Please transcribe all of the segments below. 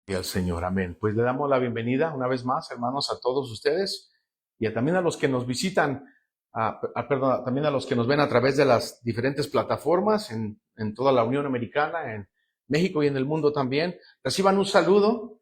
Y al Señor, amén. Pues le damos la bienvenida una vez más, hermanos, a todos ustedes y también a los que nos visitan, también a los que nos ven a través de las diferentes plataformas en toda la Unión Americana, en México y en el mundo también. Reciban un saludo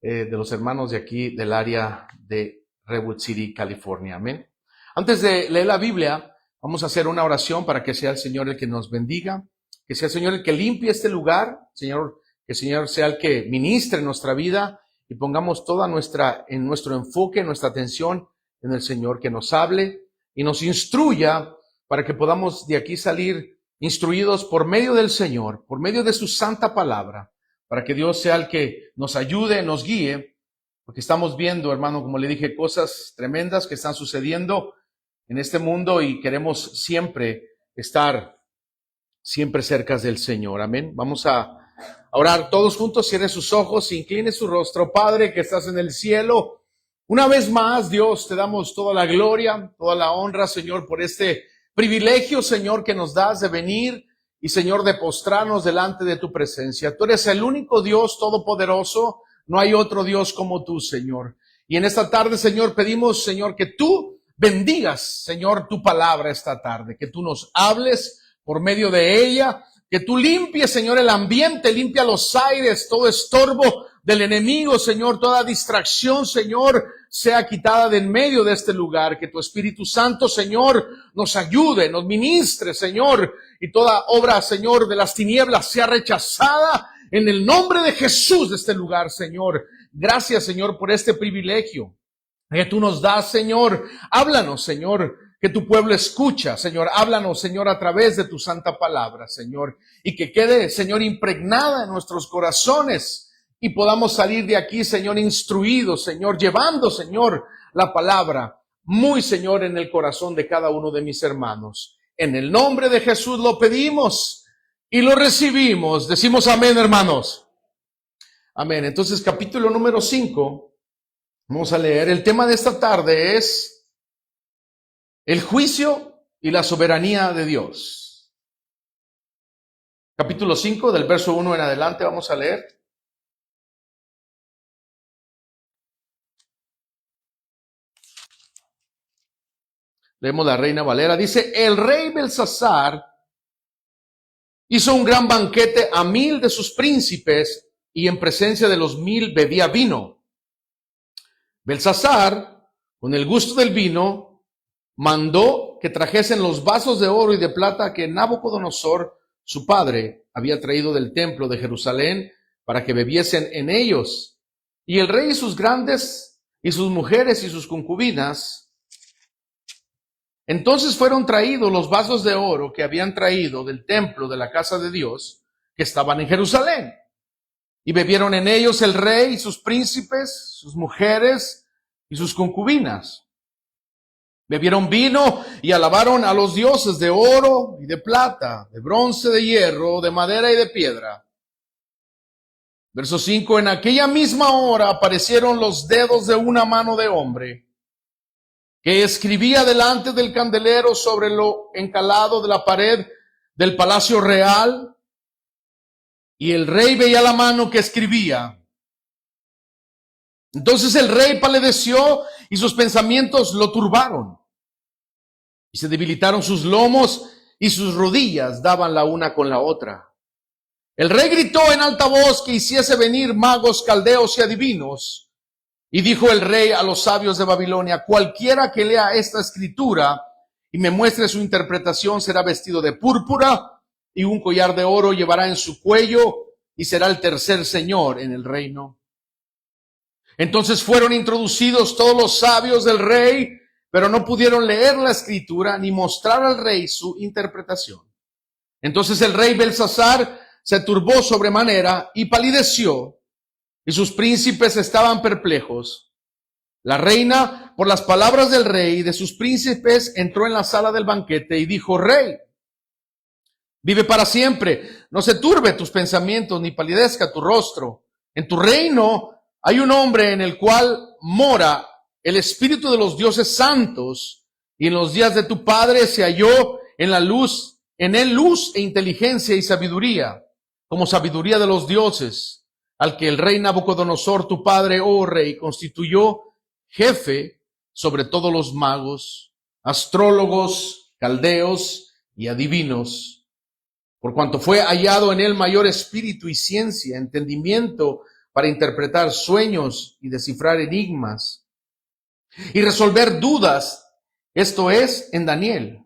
de los hermanos de aquí del área de Redwood City, California, amén. Antes de leer la Biblia, vamos a hacer una oración para que sea el Señor el que nos bendiga, que sea el Señor el que limpie este lugar, que el Señor sea el que ministre nuestra vida y pongamos toda nuestro enfoque, nuestra atención en el Señor, que nos hable y nos instruya para que podamos de aquí salir instruidos por medio del Señor, por medio de su santa palabra, para que Dios sea el que nos ayude, nos guíe, porque estamos viendo, hermano, como le dije, cosas tremendas que están sucediendo en este mundo y queremos siempre estar cerca del Señor. Amén. Vamos a orar todos juntos. Cierre sus ojos, incline su rostro. Padre que estás en el cielo, una vez más, Dios, te damos toda la gloria, toda la honra, Señor, por este privilegio, Señor, que nos das de venir y, Señor, de postrarnos delante de tu presencia. Tú eres el único Dios todopoderoso. No hay otro Dios como tú, Señor. Y en esta tarde, Señor, pedimos, Señor, que tú bendigas, Señor, tu palabra esta tarde, que tú nos hables por medio de ella, que tú limpies, Señor, el ambiente, limpia los aires, todo estorbo del enemigo, Señor, toda distracción, Señor, sea quitada de en medio de este lugar, que tu Espíritu Santo, Señor, nos ayude, nos ministre, Señor, y toda obra, Señor, de las tinieblas sea rechazada en el nombre de Jesús de este lugar, Señor. Gracias, Señor, por este privilegio que tú nos das, Señor. Háblanos, Señor, que tu pueblo escucha, Señor. Háblanos, Señor, a través de tu santa palabra, Señor, y que quede, Señor, impregnada en nuestros corazones y podamos salir de aquí, Señor, instruidos, Señor, llevando, Señor, la palabra muy, Señor, en el corazón de cada uno de mis hermanos. En el nombre de Jesús lo pedimos y lo recibimos. Decimos amén, hermanos. Amén. Entonces, capítulo número 5. Vamos a leer. El tema de esta tarde es el juicio y la soberanía de Dios. Capítulo 5, del verso 1 en adelante, vamos a leer. Leemos la Reina Valera. Dice, el rey Belsasar hizo un gran banquete a 1000 de sus príncipes y en presencia de los 1000 bebía vino. Belsasar, con el gusto del vino, mandó que trajesen los vasos de oro y de plata que Nabucodonosor, su padre, había traído del templo de Jerusalén para que bebiesen en ellos. Y el rey y sus grandes, y sus mujeres y sus concubinas. Entonces fueron traídos los vasos de oro que habían traído del templo de la casa de Dios, que estaban en Jerusalén. Y bebieron en ellos el rey y sus príncipes, sus mujeres y sus concubinas. Bebieron vino y alabaron a los dioses de oro y de plata, de bronce, de hierro, de madera y de piedra. Verso 5, en aquella misma hora aparecieron los dedos de una mano de hombre que escribía delante del candelero sobre lo encalado de la pared del palacio real. Y el rey veía la mano que escribía. Entonces el rey palideció y sus pensamientos lo turbaron. Y se debilitaron sus lomos y sus rodillas daban la una con la otra. El rey gritó en alta voz que hiciese venir magos, caldeos y adivinos. Y dijo el rey a los sabios de Babilonia, cualquiera que lea esta escritura y me muestre su interpretación será vestido de púrpura y un collar de oro llevará en su cuello y será el tercer señor en el reino. Entonces fueron introducidos todos los sabios del rey, pero no pudieron leer la escritura ni mostrar al rey su interpretación. Entonces el rey Belsasar se turbó sobremanera y palideció, y sus príncipes estaban perplejos. La reina, por las palabras del rey y de sus príncipes, entró en la sala del banquete y dijo, rey, vive para siempre, no se turbe tus pensamientos ni palidezca tu rostro. En tu reino hay un hombre en el cual mora el espíritu de los dioses santos, y en los días de tu padre se halló en él luz e inteligencia y sabiduría, como sabiduría de los dioses. al que el rey Nabucodonosor, tu padre, oh rey, constituyó jefe sobre todos los magos, astrólogos, caldeos y adivinos, por cuanto fue hallado en él mayor espíritu y ciencia, entendimiento para interpretar sueños y descifrar enigmas y resolver dudas, esto es, en Daniel,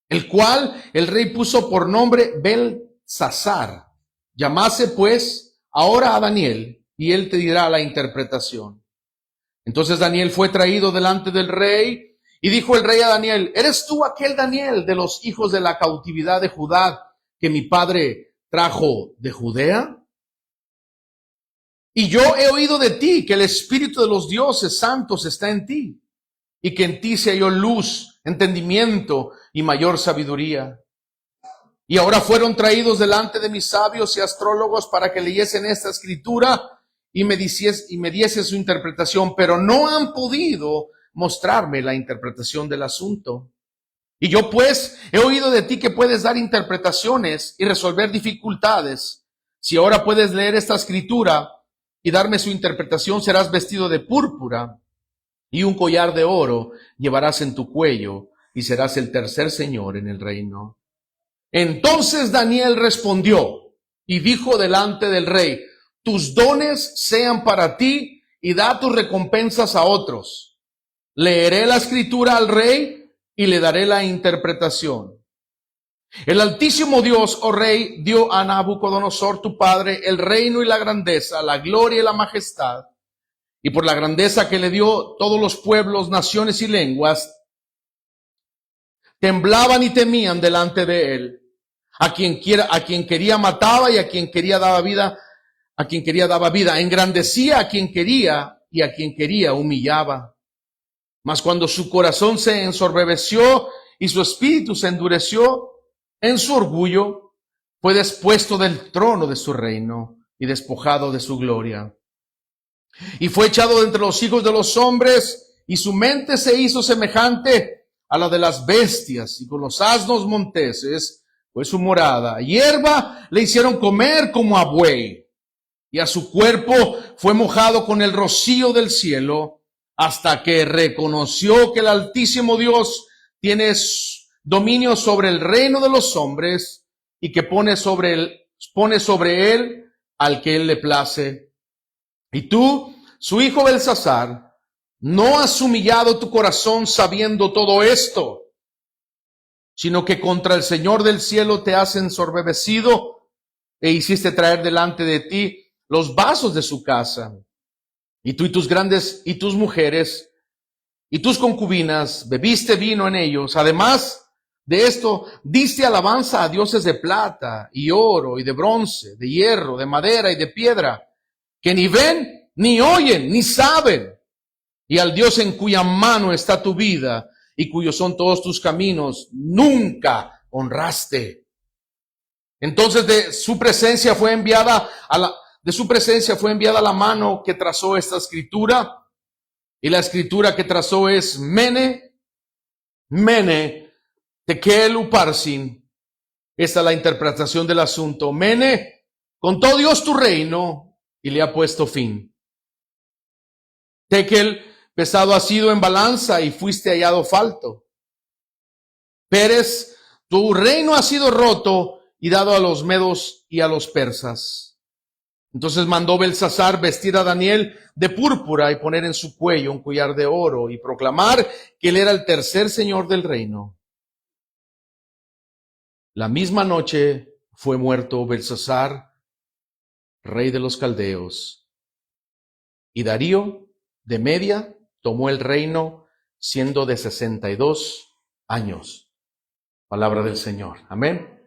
el cual el rey puso por nombre Belsasar. Llamase pues ahora a Daniel, y él te dirá la interpretación. Entonces Daniel fue traído delante del rey, y dijo el rey a Daniel: ¿eres tú aquel Daniel de los hijos de la cautividad de Judá que mi padre trajo de Judea? Y yo he oído de ti que el espíritu de los dioses santos está en ti, y que en ti se halló luz, entendimiento y mayor sabiduría. Y ahora fueron traídos delante de mis sabios y astrólogos para que leyesen esta escritura y me diese su interpretación, pero no han podido mostrarme la interpretación del asunto. Y yo pues he oído de ti que puedes dar interpretaciones y resolver dificultades. Si ahora puedes leer esta escritura y darme su interpretación, serás vestido de púrpura y un collar de oro llevarás en tu cuello y serás el tercer señor en el reino. Entonces Daniel respondió y dijo delante del rey: tus dones sean para ti y da tus recompensas a otros. Leeré la escritura al rey y le daré la interpretación. El Altísimo Dios, oh rey, dio a Nabucodonosor tu padre el reino y la grandeza, la gloria y la majestad. Y por la grandeza que le dio, todos los pueblos, naciones y lenguas temblaban y temían delante de él. A quien quería mataba, y a quien quería daba vida. Engrandecía a quien quería, y a quien quería humillaba. Mas cuando su corazón se ensorbebeció y su espíritu se endureció en su orgullo, fue despuesto del trono de su reino y despojado de su gloria. Y fue echado de entre los hijos de los hombres, y su mente se hizo semejante a la de las bestias, y con los asnos monteses fue su morada. Hierba le hicieron comer como a buey, y a su cuerpo fue mojado con el rocío del cielo, hasta que reconoció que el Altísimo Dios tiene dominio sobre el reino de los hombres, y que pone sobre él al que él le place. Y tú, su hijo Belsasar, no has humillado tu corazón sabiendo todo esto, sino que contra el Señor del cielo te has ensoberbecido e hiciste traer delante de ti los vasos de su casa. Y tú y tus mujeres y tus concubinas bebiste vino en ellos. Además de esto, diste alabanza a dioses de plata y oro y de bronce, de hierro, de madera y de piedra, que ni ven, ni oyen, ni saben. Y al Dios en cuya mano está tu vida y cuyos son todos tus caminos, nunca honraste. Entonces de su presencia fue enviada la mano que trazó esta escritura, y la escritura que trazó es Mene, Tekel Uparsin. Esta es la interpretación del asunto. Mene, contó Dios tu reino y le ha puesto fin. Tekel, pesado has sido en balanza y fuiste hallado falto. Peres, tu reino ha sido roto y dado a los medos y a los persas. Entonces mandó Belsasar vestir a Daniel de púrpura y poner en su cuello un collar de oro y proclamar que él era el tercer señor del reino. La misma noche fue muerto Belsasar, rey de los caldeos, y Darío de Media tomó el reino siendo de 62 años. Palabra del Señor. Amén.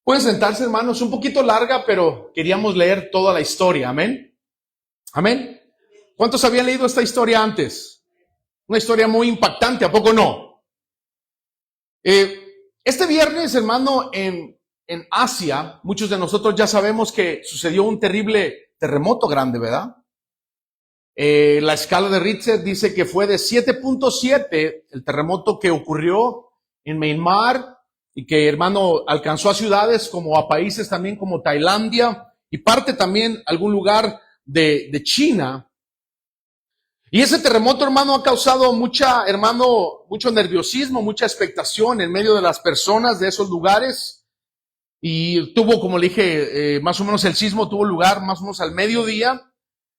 Pueden sentarse, hermanos, un poquito larga, pero queríamos leer toda la historia. Amén. Amén. ¿Cuántos habían leído esta historia antes? Una historia muy impactante, ¿a poco no? Este viernes, hermano, en Asia, muchos de nosotros ya sabemos que sucedió un terrible terremoto grande, ¿verdad? La escala de Richter dice que fue de 7.7 el terremoto que ocurrió en Myanmar, y que, hermano, alcanzó a ciudades como a países también como Tailandia, y parte también algún lugar de China. Y ese terremoto, hermano, ha causado mucho nerviosismo, mucha expectación en medio de las personas de esos lugares. Y tuvo, como le dije, más o menos el sismo tuvo lugar más o menos al mediodía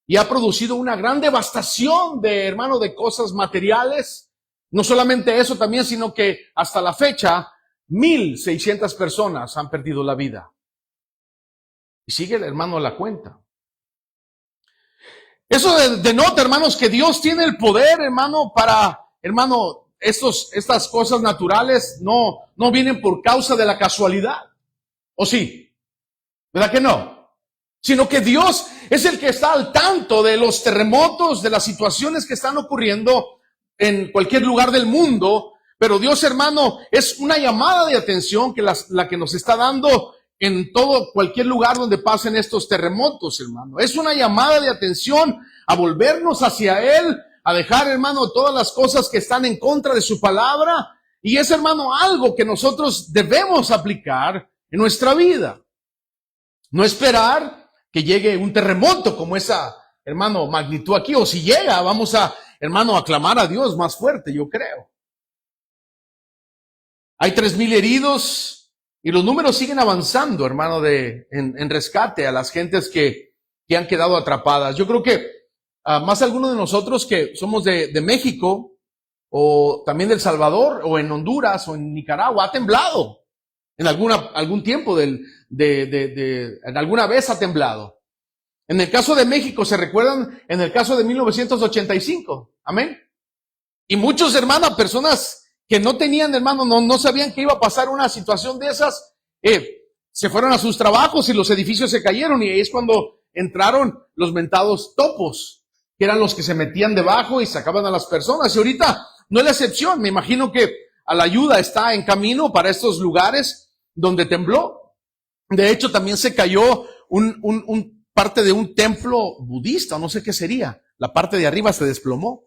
y ha producido una gran devastación de cosas materiales. No solamente eso también, sino que hasta la fecha 1,600 personas han perdido la vida. Y sigue el hermano a la cuenta. Eso denota, hermanos, que Dios tiene el poder, estas cosas naturales no vienen por causa de la casualidad. ¿O sí? ¿Verdad que no? Sino que Dios es el que está al tanto de los terremotos, de las situaciones que están ocurriendo en cualquier lugar del mundo. Pero Dios, hermano, es una llamada de atención que la que nos está dando en cualquier lugar donde pasen estos terremotos, hermano. Es una llamada de atención a volvernos hacia Él, a dejar, hermano, todas las cosas que están en contra de su palabra. Y es, hermano, algo que nosotros debemos aplicar en nuestra vida. No esperar que llegue un terremoto como esa, hermano, magnitud aquí. O si llega, vamos a, hermano, a clamar a Dios más fuerte, yo creo. Hay 3,000 heridos. Y los números siguen avanzando, hermano, en rescate a las gentes que han quedado atrapadas. Yo creo que más algunos de nosotros que somos de México, o también de El Salvador, o en Honduras, o en Nicaragua, ha temblado. En algún tiempo en alguna vez ha temblado. En el caso de México, ¿se recuerdan? En el caso de 1985. Amén. Y muchos, hermanos, personas que no tenían, hermano, no sabían que iba a pasar una situación de esas, se fueron a sus trabajos y los edificios se cayeron, y ahí es cuando entraron los mentados topos, que eran los que se metían debajo y sacaban a las personas. Y ahorita no es la excepción. Me imagino que la ayuda está en camino para estos lugares donde tembló. De hecho, también se cayó parte de un templo budista, no sé qué sería. La parte de arriba se desplomó.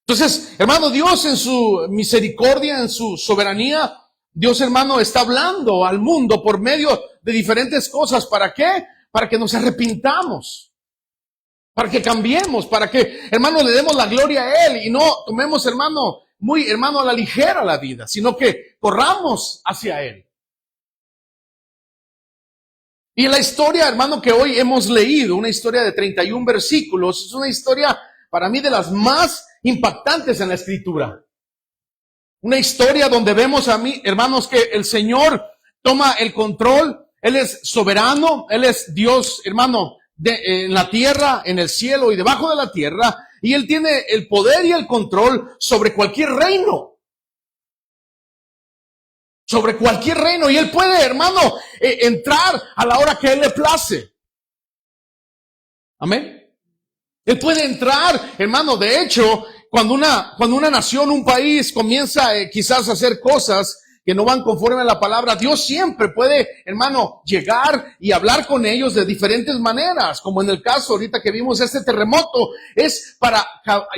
Entonces, hermano, Dios en su misericordia, en su soberanía, Dios, hermano, está hablando al mundo por medio de diferentes cosas. ¿Para qué? Para que nos arrepintamos, para que cambiemos, para que, hermano, le demos la gloria a Él y no tomemos, hermano, a la ligera la vida, sino que corramos hacia Él. Y la historia, hermano, que hoy hemos leído, una historia de 31 versículos, es una historia para mí de las más impactantes en la Escritura. Una historia donde vemos hermanos, que el Señor toma el control. Él es soberano, Él es Dios, hermano, en la tierra, en el cielo y debajo de la tierra. Y Él tiene el poder y el control sobre cualquier reino. Sobre cualquier reino. Y Él puede, hermano, entrar a la hora que Él le place. Amén. Él puede entrar, hermano. De hecho, cuando una nación, un país comienza quizás a hacer cosas que no van conforme a la palabra, Dios siempre puede, hermano, llegar y hablar con ellos de diferentes maneras. Como en el caso ahorita que vimos este terremoto, es para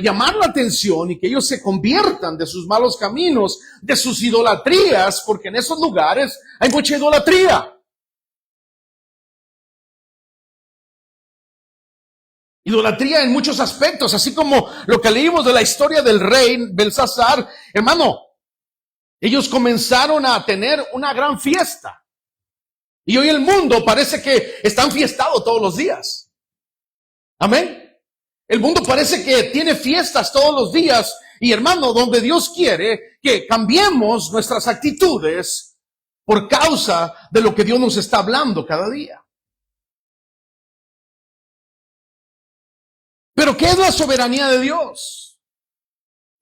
llamar la atención y que ellos se conviertan de sus malos caminos, de sus idolatrías, porque en esos lugares hay mucha idolatría. Idolatría en muchos aspectos, así como lo que leímos de la historia del rey Belsasar. Hermano, ellos comenzaron a tener una gran fiesta. Y hoy el mundo parece que está enfiestado todos los días. Amén. El mundo parece que tiene fiestas todos los días. Y hermano, donde Dios quiere que cambiemos nuestras actitudes por causa de lo que Dios nos está hablando cada día. Pero ¿qué es la soberanía de Dios?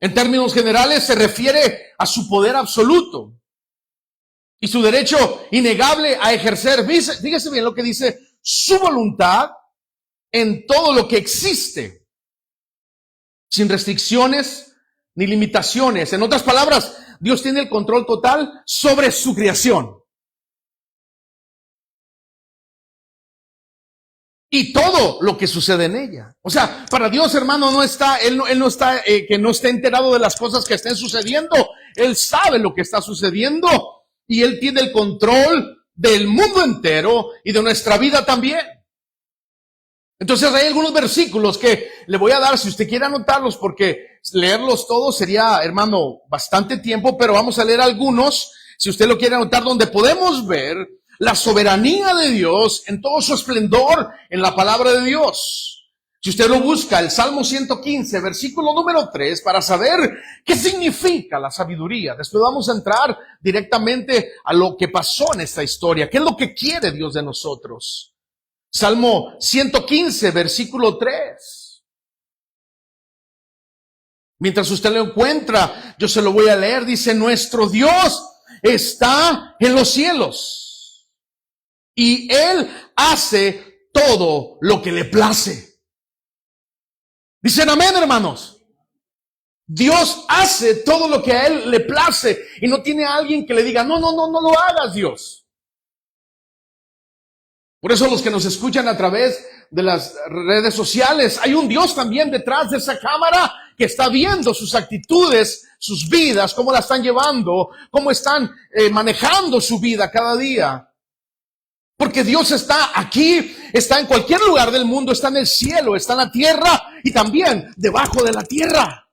En términos generales se refiere a su poder absoluto y su derecho innegable a ejercer, fíjese bien lo que dice, su voluntad en todo lo que existe, sin restricciones ni limitaciones. En otras palabras, Dios tiene el control total sobre su creación. Y todo lo que sucede en ella. O sea, para Dios, hermano, Él no está, que no esté enterado de las cosas que estén sucediendo. Él sabe lo que está sucediendo. Y Él tiene el control del mundo entero y de nuestra vida también. Entonces hay algunos versículos que le voy a dar, si usted quiere anotarlos, porque leerlos todos sería, hermano, bastante tiempo, pero vamos a leer algunos, si usted lo quiere anotar, donde podemos ver la soberanía de Dios en todo su esplendor en la palabra de Dios. Si usted lo busca, el Salmo 115, versículo número 3, para saber qué significa la sabiduría. Después vamos a entrar directamente a lo que pasó en esta historia. ¿Qué es lo que quiere Dios de nosotros? Salmo 115, versículo 3. Mientras usted lo encuentra, yo se lo voy a leer. Dice, nuestro Dios está en los cielos y Él hace todo lo que le place. Dicen amén, hermanos. Dios hace todo lo que a Él le place y no tiene a alguien que le diga, no lo hagas, Dios. Por eso los que nos escuchan a través de las redes sociales, hay un Dios también detrás de esa cámara que está viendo sus actitudes, sus vidas, cómo la están llevando, cómo están manejando su vida cada día. Porque Dios está aquí, está en cualquier lugar del mundo, está en el cielo, está en la tierra y también debajo de la tierra.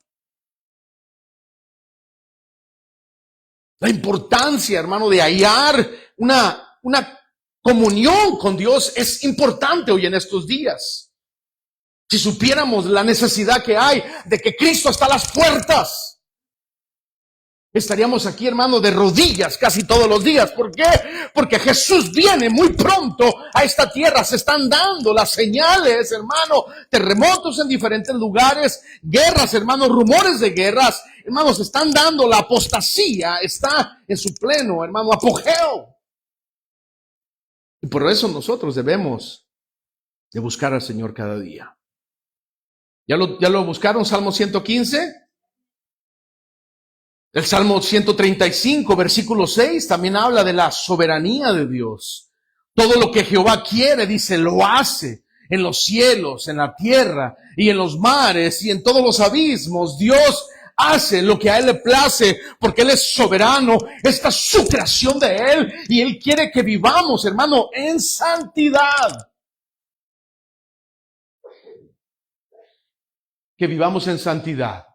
La importancia, hermano, de hallar una comunión con Dios es importante hoy en estos días. Si supiéramos la necesidad que hay de que Cristo está a las puertas, estaríamos aquí, hermano, de rodillas casi todos los días. ¿Por qué? Porque Jesús viene muy pronto a esta tierra. Se están dando las señales, hermano, terremotos en diferentes lugares, guerras, hermano, rumores de guerras. Hermanos, se están dando, la apostasía está en su pleno, hermano, apogeo. Y por eso nosotros debemos de buscar al Señor cada día. ¿Ya lo buscaron? Salmo 115. El Salmo 135, versículo 6, también habla de la soberanía de Dios. Todo lo que Jehová quiere, dice, lo hace en los cielos, en la tierra y en los mares y en todos los abismos. Dios hace lo que a Él le place, porque Él es soberano. Esta es su creación de Él y Él quiere que vivamos, hermano, en santidad. Que vivamos en santidad.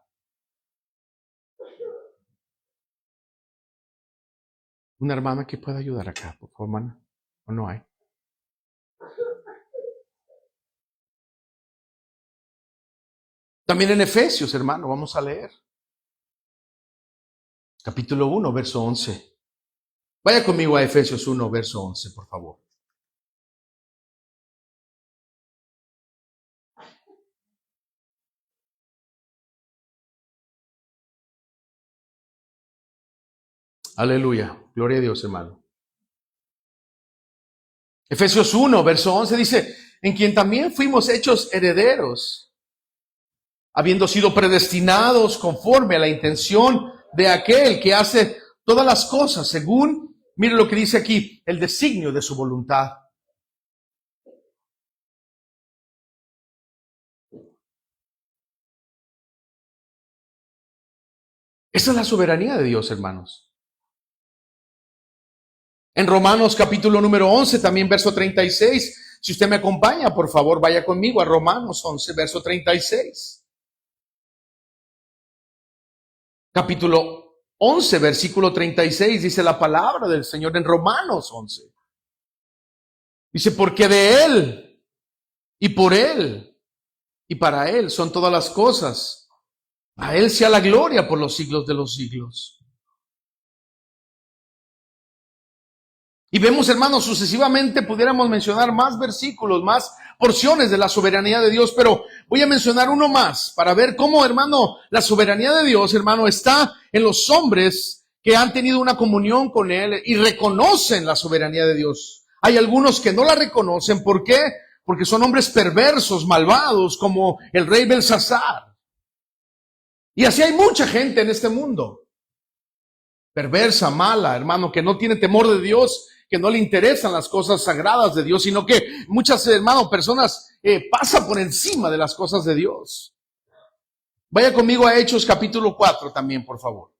Una hermana que pueda ayudar acá, por favor, hermana. ¿O no hay? También en Efesios, hermano, vamos a leer. Capítulo 1, verso 11. Vaya conmigo a Efesios 1, verso 11, por favor. Aleluya. Gloria a Dios, hermano. Efesios 1, verso 11 dice, en quien también fuimos hechos herederos, habiendo sido predestinados conforme a la intención de aquel que hace todas las cosas según, mire lo que dice aquí, el designio de su voluntad. Esa es la soberanía de Dios, hermanos. En Romanos capítulo número 11, también verso 36. Si usted me acompaña, por favor, vaya conmigo a Romanos 11, verso 36. Capítulo 11, versículo 36, dice la palabra del Señor en Romanos 11. Dice, porque de Él, y por Él, y para Él son todas las cosas. A Él sea la gloria por los siglos de los siglos. Y vemos, hermanos, sucesivamente pudiéramos mencionar más versículos, más porciones de la soberanía de Dios, pero voy a mencionar uno más para ver cómo, hermano, la soberanía de Dios, hermano, está en los hombres que han tenido una comunión con Él y reconocen la soberanía de Dios. Hay algunos que no la reconocen. ¿Por qué? Porque son hombres perversos, malvados, como el rey Belsasar. Y así hay mucha gente en este mundo. Perversa, mala, hermano, que no tiene temor de Dios, que no le interesan las cosas sagradas de Dios, sino que muchas, hermano, personas pasan por encima de las cosas de Dios. Vaya conmigo a Hechos capítulo 4 también, por favor.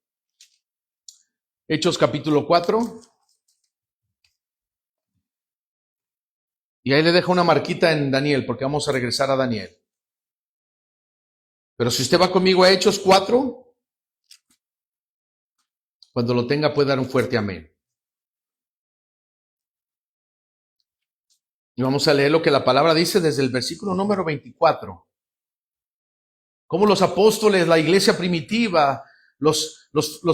Hechos capítulo 4. Y ahí le dejo una marquita en Daniel, porque vamos a regresar a Daniel. Pero si usted va conmigo a Hechos 4, cuando lo tenga puede dar un fuerte amén. Y vamos a leer lo que la palabra dice desde el versículo número 24. Cómo los apóstoles, la iglesia primitiva, los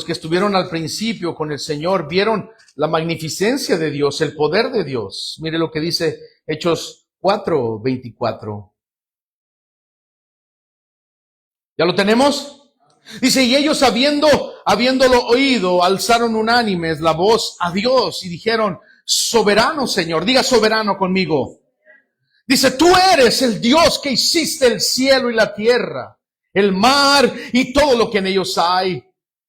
que estuvieron al principio con el Señor, vieron la magnificencia de Dios, el poder de Dios. Mire lo que dice Hechos 4:24. ¿Ya lo tenemos? Dice, y ellos habiéndolo oído, alzaron unánimes la voz a Dios y dijeron, soberano Señor, diga soberano conmigo. Dice, tú eres el Dios que hiciste el cielo y la tierra, el mar y todo lo que en ellos hay,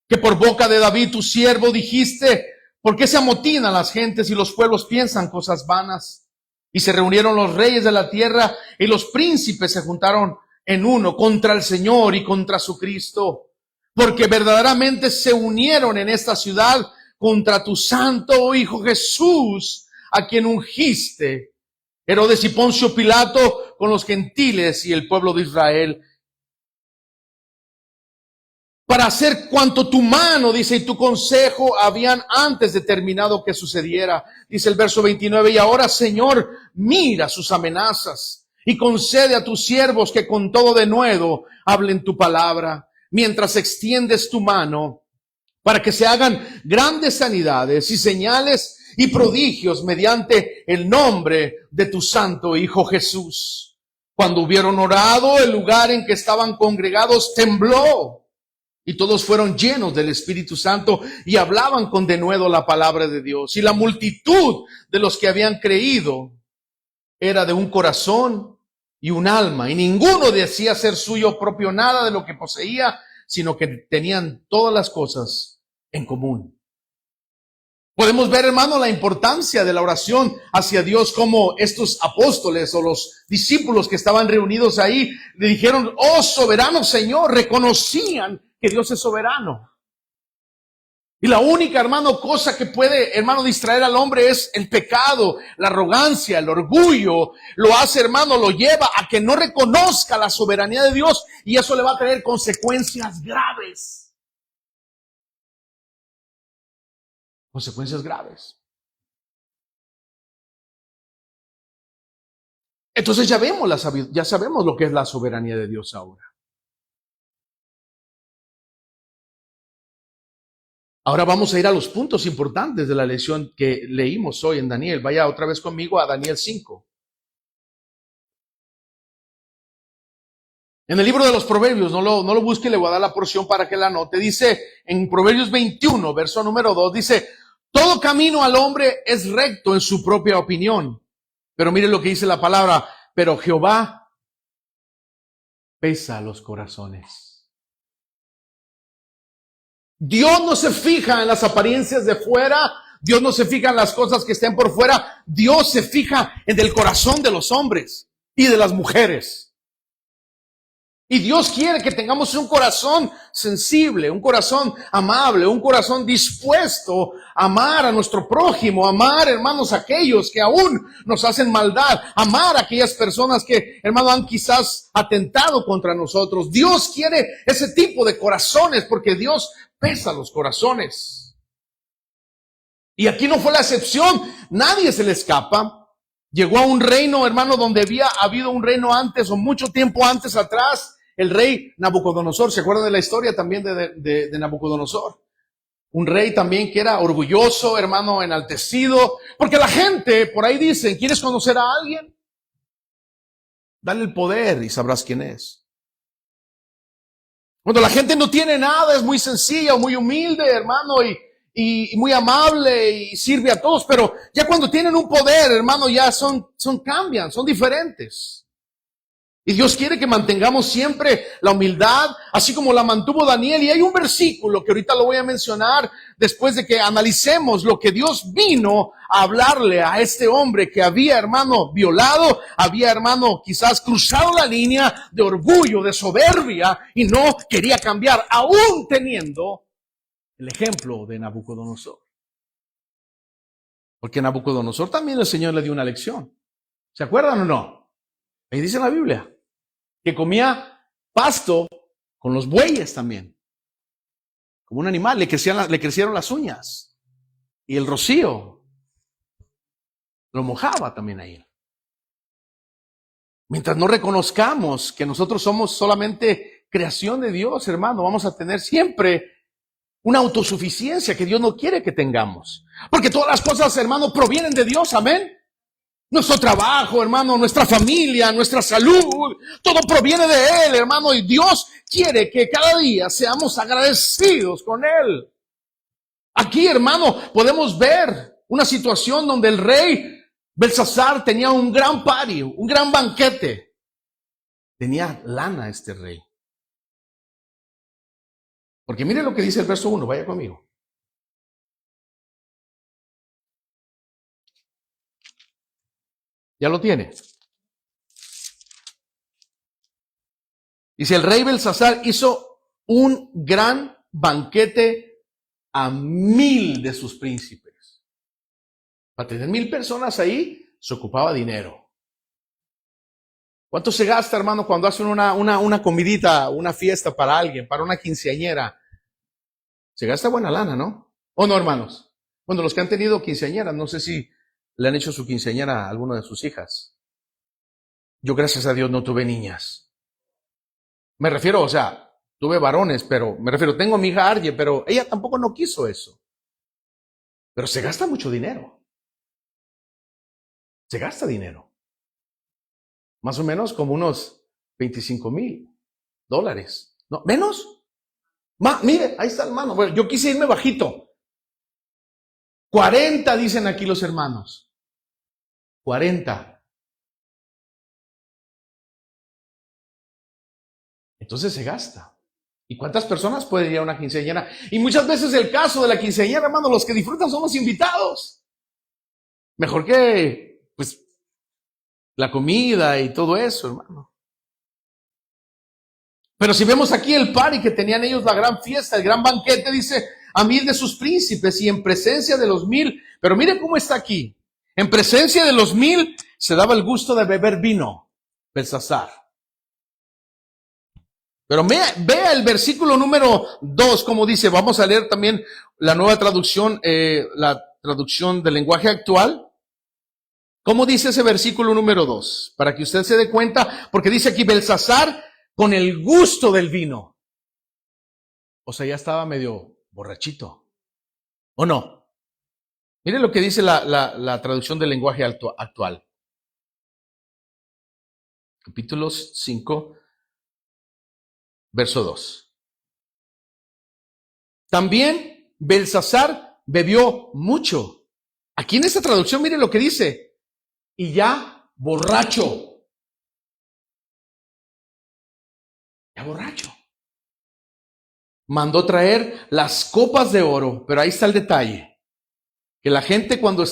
que por boca de David tu siervo dijiste, ¿por qué se amotinan las gentes y los pueblos piensan cosas vanas? Y se reunieron los reyes de la tierra y los príncipes se juntaron en uno contra el Señor y contra su Cristo, porque verdaderamente se unieron en esta ciudad contra tu santo Hijo Jesús, a quien ungiste, Herodes y Poncio Pilato, con los gentiles y el pueblo de Israel, para hacer cuanto tu mano, dice, y tu consejo habían antes determinado que sucediera. Dice el verso 29, y ahora, Señor, mira sus amenazas y concede a tus siervos que con todo denuedo hablen tu palabra, mientras extiendes tu mano para que se hagan grandes sanidades y señales y prodigios mediante el nombre de tu santo Hijo Jesús. Cuando hubieron orado, el lugar en que estaban congregados tembló y todos fueron llenos del Espíritu Santo y hablaban con denuedo la palabra de Dios. Y la multitud de los que habían creído era de un corazón y un alma, y ninguno decía ser suyo propio nada de lo que poseía, sino que tenían todas las cosas en común. Podemos ver, hermano, la importancia de la oración hacia Dios, como estos apóstoles o los discípulos que estaban reunidos ahí le dijeron, oh soberano Señor, reconocían que Dios es soberano. Y la única, hermano, cosa que puede, hermano, distraer al hombre es el pecado, la arrogancia, el orgullo. Lo hace, hermano, lo lleva a que no reconozca la soberanía de Dios, y eso le va a traer consecuencias graves. Consecuencias graves. Entonces ya sabemos lo que es la soberanía de Dios ahora. Ahora vamos a ir a los puntos importantes de la lección que leímos hoy en Daniel. Vaya otra vez conmigo a Daniel 5. En el libro de los Proverbios, no lo busque, le voy a dar la porción para que la anote. Dice en Proverbios 21, verso número 2, dice, todo camino al hombre es recto en su propia opinión. Pero mire lo que dice la palabra, pero Jehová pesa los corazones. Dios no se fija en las apariencias de fuera, Dios no se fija en las cosas que estén por fuera, Dios se fija en el corazón de los hombres y de las mujeres. Y Dios quiere que tengamos un corazón sensible, un corazón amable, un corazón dispuesto a amar a nuestro prójimo, amar, hermanos, a aquellos que aún nos hacen maldad, amar a aquellas personas que, hermanos, han quizás atentado contra nosotros. Dios quiere ese tipo de corazones porque Dios pesa los corazones. Y aquí no fue la excepción, nadie se le escapa. Llegó a un reino, hermano, donde había habido un reino antes o mucho tiempo antes atrás. El rey Nabucodonosor, ¿se acuerdan de la historia también de Nabucodonosor? Un rey también que era orgulloso, hermano, enaltecido. Porque la gente, por ahí dicen, ¿quieres conocer a alguien? Dale el poder y sabrás quién es. Cuando la gente no tiene nada, es muy sencilla, muy humilde, hermano, y muy amable y sirve a todos. Pero ya cuando tienen un poder, hermano, ya cambian, son diferentes. Y Dios quiere que mantengamos siempre la humildad, así como la mantuvo Daniel. Y hay un versículo que ahorita lo voy a mencionar después de que analicemos lo que Dios vino a hablarle a este hombre que había, hermano, violado, había, hermano, quizás cruzado la línea de orgullo, de soberbia, y no quería cambiar, aún teniendo el ejemplo de Nabucodonosor. Porque a Nabucodonosor también el Señor le dio una lección. ¿Se acuerdan o no? Ahí dice en la Biblia que comía pasto con los bueyes también, como un animal, le crecieron las uñas y el rocío lo mojaba también a él. Mientras no reconozcamos que nosotros somos solamente creación de Dios, hermano, vamos a tener siempre una autosuficiencia que Dios no quiere que tengamos. Porque todas las cosas, hermano, provienen de Dios, amén. Nuestro trabajo, hermano, nuestra familia, nuestra salud, todo proviene de Él, hermano. Y Dios quiere que cada día seamos agradecidos con Él. Aquí, hermano, podemos ver una situación donde el rey Belsasar tenía un gran party, un gran banquete. Tenía lana este rey. Porque mire lo que dice el verso 1, vaya conmigo. Ya lo tiene. Dice, el rey Belsasar hizo un gran banquete a 1000 de sus príncipes. Para tener 1000 personas ahí, se ocupaba dinero. ¿Cuánto se gasta, hermano, cuando hacen una comidita, una fiesta para alguien, para una quinceañera? Se gasta buena lana, ¿no? ¿O no, hermanos? Bueno, los que han tenido quinceañeras, no sé si le han hecho su quinceañera a alguna de sus hijas. Yo, gracias a Dios, no tuve niñas. Me refiero, o sea, tuve varones, pero me refiero, tengo a mi hija Arye, pero ella tampoco no quiso eso. Pero se gasta mucho dinero. Se gasta dinero. Más o menos como unos $25,000. ¿No? ¿Menos? Mire, ahí está, hermano. Bueno, yo quise irme bajito. 40 dicen aquí los hermanos. 40. Entonces se gasta. ¿Y cuántas personas puede ir a una quinceañera? Y muchas veces el caso de la quinceañera, hermano, los que disfrutan son los invitados. Mejor que, pues, la comida y todo eso, hermano. Pero si vemos aquí el party que tenían ellos, la gran fiesta, el gran banquete, dice, a 1000 de sus príncipes y en presencia de los 1000. Pero mire cómo está aquí. En presencia de los 1000 se daba el gusto de beber vino, Belsasar. Pero vea el versículo número 2, como dice. Vamos a leer también la nueva traducción, la traducción del lenguaje actual. ¿Cómo dice ese versículo número 2? Para que usted se dé cuenta, porque dice aquí Belsasar con el gusto del vino. O sea, ya estaba medio borrachito. ¿O no? Mire lo que dice la traducción del lenguaje actual. Capítulo 5, verso 2. También Belsasar bebió mucho. Aquí en esta traducción, mire lo que dice. Y ya borracho. Ya borracho. Mandó traer las copas de oro, pero ahí está el detalle. Que la gente cuando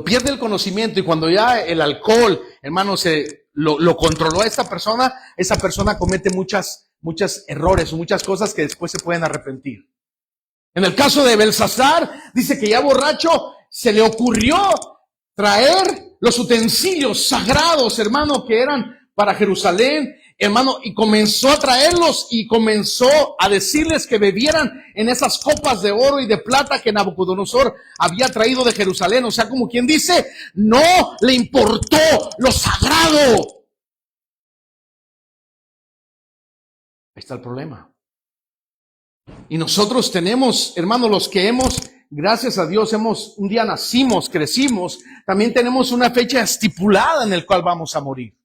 pierde el conocimiento y cuando ya el alcohol, hermano, lo controló a esa persona comete muchos errores o muchas cosas que después se pueden arrepentir. En el caso de Belsasar, dice que ya borracho se le ocurrió traer los utensilios sagrados, hermano, que eran para Jerusalén, hermano, y comenzó a traerlos y comenzó a decirles que bebieran en esas copas de oro y de plata que Nabucodonosor había traído de Jerusalén. O sea, como quien dice, no le importó lo sagrado. Ahí está el problema. Y nosotros tenemos, hermano, los que gracias a Dios, un día nacimos, crecimos, también tenemos una fecha estipulada en la cual vamos a morir.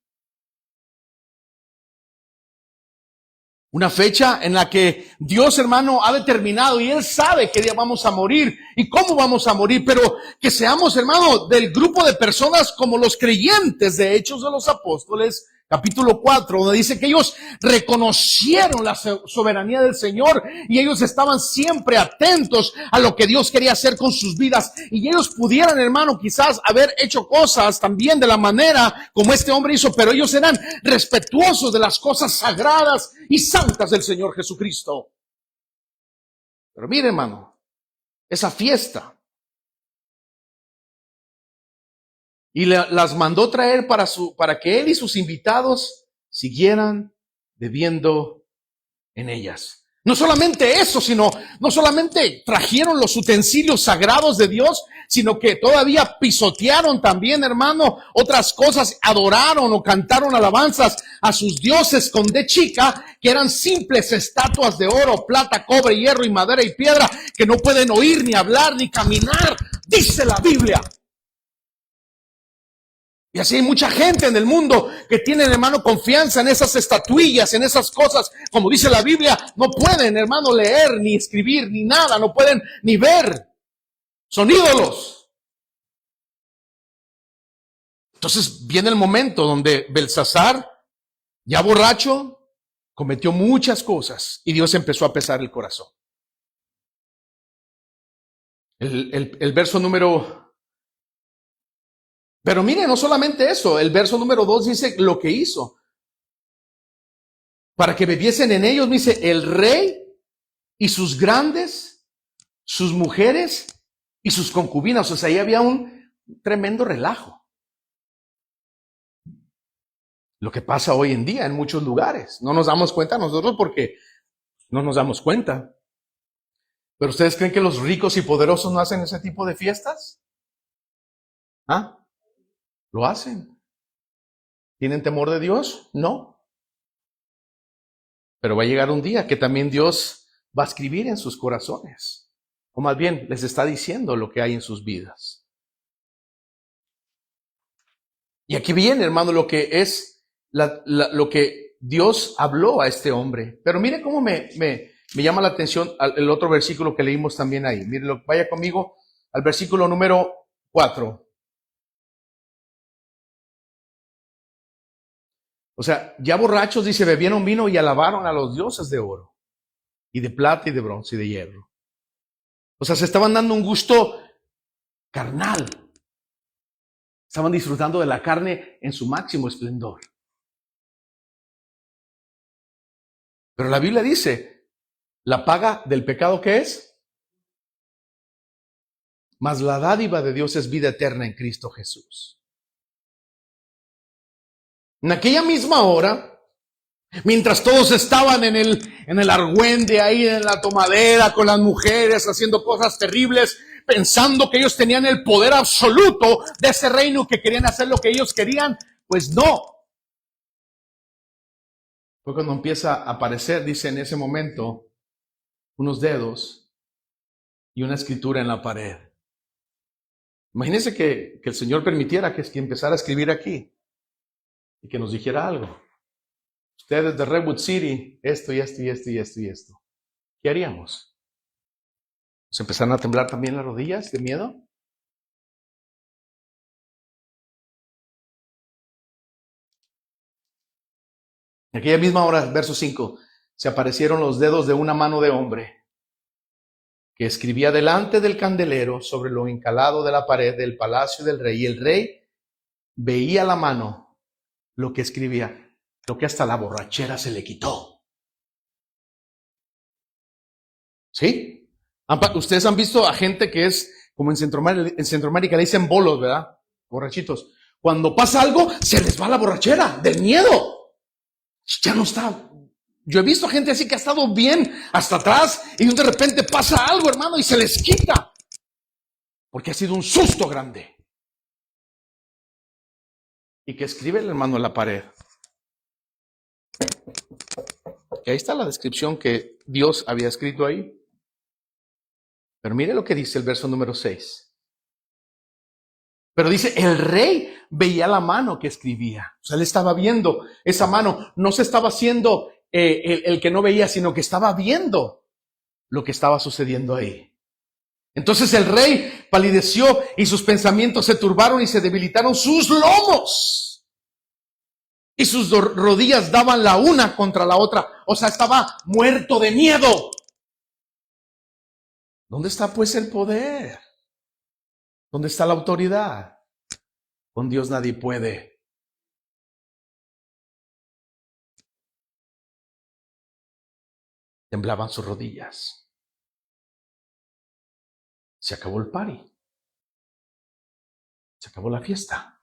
Una fecha en la que Dios, hermano, ha determinado y Él sabe qué día vamos a morir y cómo vamos a morir, pero que seamos, hermano, del grupo de personas como los creyentes de Hechos de los Apóstoles, capítulo 4, donde dice que ellos reconocieron la soberanía del Señor y ellos estaban siempre atentos a lo que Dios quería hacer con sus vidas. Y ellos pudieran, hermano, quizás haber hecho cosas también de la manera como este hombre hizo, pero ellos eran respetuosos de las cosas sagradas y santas del Señor Jesucristo. Pero mire, hermano, esa fiesta y las mandó traer para que él y sus invitados siguieran bebiendo en ellas. No solamente eso, sino no solamente trajeron los utensilios sagrados de Dios, sino que todavía pisotearon también, hermano, otras cosas, adoraron o cantaron alabanzas a sus dioses con D chica, que eran simples estatuas de oro, plata, cobre, hierro y madera y piedra, que no pueden oír, ni hablar, ni caminar, dice la Biblia. Y así hay mucha gente en el mundo que tienen, hermano, confianza en esas estatuillas, en esas cosas. Como dice la Biblia, no pueden, hermano, leer, ni escribir, ni nada. No pueden ni ver. Son ídolos. Entonces viene el momento donde Belsasar, ya borracho, cometió muchas cosas. Y Dios empezó a pesar el corazón. El verso número... Pero mire, no solamente eso, el verso número 2 dice lo que hizo. Para que bebiesen en ellos, dice, el rey y sus grandes, sus mujeres y sus concubinas. O sea, ahí había un tremendo relajo. Lo que pasa hoy en día en muchos lugares. No nos damos cuenta nosotros porque no nos damos cuenta. ¿Pero ustedes creen que los ricos y poderosos no hacen ese tipo de fiestas? ¿Ah? ¿Lo hacen? ¿Tienen temor de Dios? No. Pero va a llegar un día que también Dios va a escribir en sus corazones. O más bien, les está diciendo lo que hay en sus vidas. Y aquí viene, hermano, lo que es lo que Dios habló a este hombre. Pero mire cómo me llama la atención el otro versículo que leímos también ahí. Mire, vaya conmigo al versículo número 4. O sea, ya borrachos, dice, bebieron vino y alabaron a los dioses de oro, y de plata, y de bronce, y de hierro. O sea, se estaban dando un gusto carnal. Estaban disfrutando de la carne en su máximo esplendor. Pero la Biblia dice, la paga del pecado, ¿qué es? Mas la dádiva de Dios es vida eterna en Cristo Jesús. En aquella misma hora, mientras todos estaban en el argüende ahí, en la tomadera, con las mujeres, haciendo cosas terribles, pensando que ellos tenían el poder absoluto de ese reino, que querían hacer lo que ellos querían, pues no. Fue cuando empieza a aparecer, dice en ese momento, unos dedos y una escritura en la pared. Imagínense que el Señor permitiera que empezara a escribir aquí y que nos dijera algo. Ustedes de Redwood City, esto y esto y esto y esto y esto. ¿Qué haríamos? ¿Se empezaron a temblar también las rodillas de miedo? En aquella misma hora, verso 5, se aparecieron los dedos de una mano de hombre que escribía delante del candelero sobre lo encalado de la pared del palacio del rey. Y el rey veía la mano, lo que escribía, lo que hasta la borrachera se le quitó. ¿Sí? Ustedes han visto a gente que es como en Centroamérica le dicen bolos, ¿verdad? Borrachitos. Cuando pasa algo, se les va la borrachera del miedo. Ya no está. Yo he visto gente así que ha estado bien hasta atrás y de repente pasa algo, hermano, y se les quita. Porque ha sido un susto grande. Y que escribe el hermano en la pared. Y ahí está la descripción que Dios había escrito ahí. Pero mire lo que dice el verso número 6. Pero dice, el rey veía la mano que escribía. O sea, él estaba viendo esa mano. No se estaba haciendo el que no veía, sino que estaba viendo lo que estaba sucediendo ahí. Entonces el rey palideció y sus pensamientos se turbaron y se debilitaron sus lomos. Y sus rodillas daban la una contra la otra. O sea, estaba muerto de miedo. ¿Dónde está pues el poder? ¿Dónde está la autoridad? Con Dios nadie puede. Temblaban sus rodillas. Se acabó el party. Se acabó la fiesta.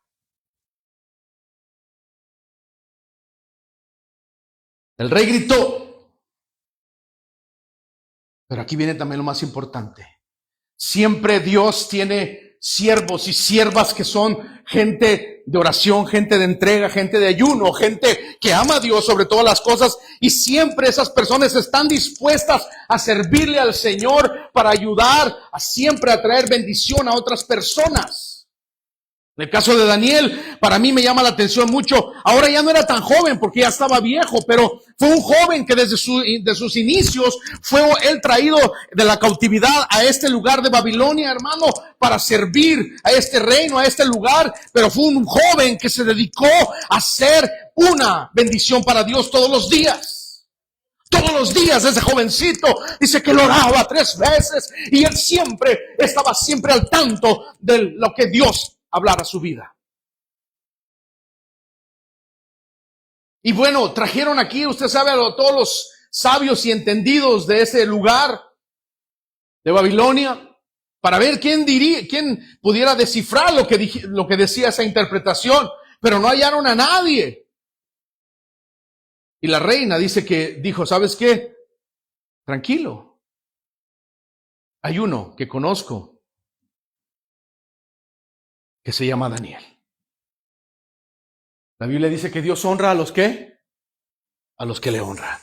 El rey gritó. Pero aquí viene también lo más importante. Siempre Dios tiene siervos y siervas que son gente de oración, gente de entrega, gente de ayuno, gente que ama a Dios sobre todas las cosas, y siempre esas personas están dispuestas a servirle al Señor para ayudar a siempre a traer bendición a otras personas. En el caso de Daniel, para mí me llama la atención mucho. Ahora ya no era tan joven porque ya estaba viejo, pero fue un joven que desde sus inicios fue él traído de la cautividad a este lugar de Babilonia, hermano, para servir a este reino, a este lugar. Pero fue un joven que se dedicó a ser una bendición para Dios todos los días. Todos los días ese jovencito dice que lo oraba 3 veces y él estaba siempre al tanto de lo que Dios hablar a su vida. Y bueno, trajeron aquí, usted sabe, a todos los sabios y entendidos de ese lugar de Babilonia para ver quién pudiera descifrar lo que decía esa interpretación, pero no hallaron a nadie. Y la reina dijo, ¿sabes qué? Tranquilo. Hay uno que conozco que se llama Daniel. La Biblia dice que Dios honra a los que le honran.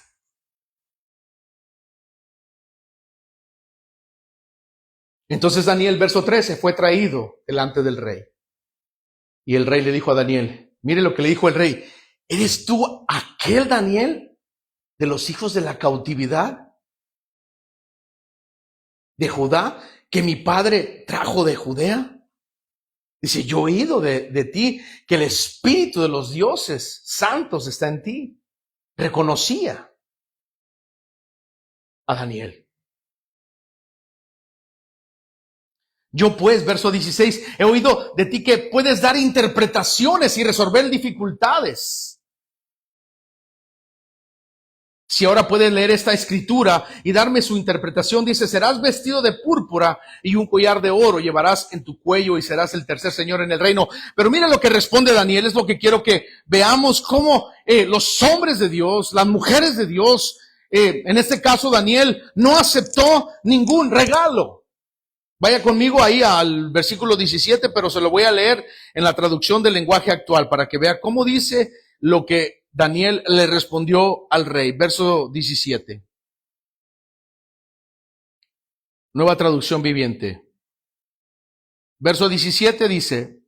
Entonces Daniel, verso 13, fue traído delante del rey. Y el rey le dijo a Daniel, mire lo que le dijo el rey, ¿eres tú aquel Daniel de los hijos de la cautividad de Judá que mi padre trajo de Judea? Dice, yo he oído de ti que el espíritu de los dioses santos está en ti. Reconocía a Daniel. Yo pues, verso 16, he oído de ti que puedes dar interpretaciones y resolver dificultades. Si ahora puedes leer esta escritura y darme su interpretación, dice, serás vestido de púrpura y un collar de oro llevarás en tu cuello y serás el tercer señor en el reino. Pero mira lo que responde Daniel, es lo que quiero que veamos cómo los hombres de Dios, las mujeres de Dios, en este caso Daniel, no aceptó ningún regalo. Vaya conmigo ahí al versículo 17, pero se lo voy a leer en la traducción del lenguaje actual para que vea cómo dice lo que Daniel le respondió al rey. Verso 17. Nueva traducción viviente. Verso 17 dice,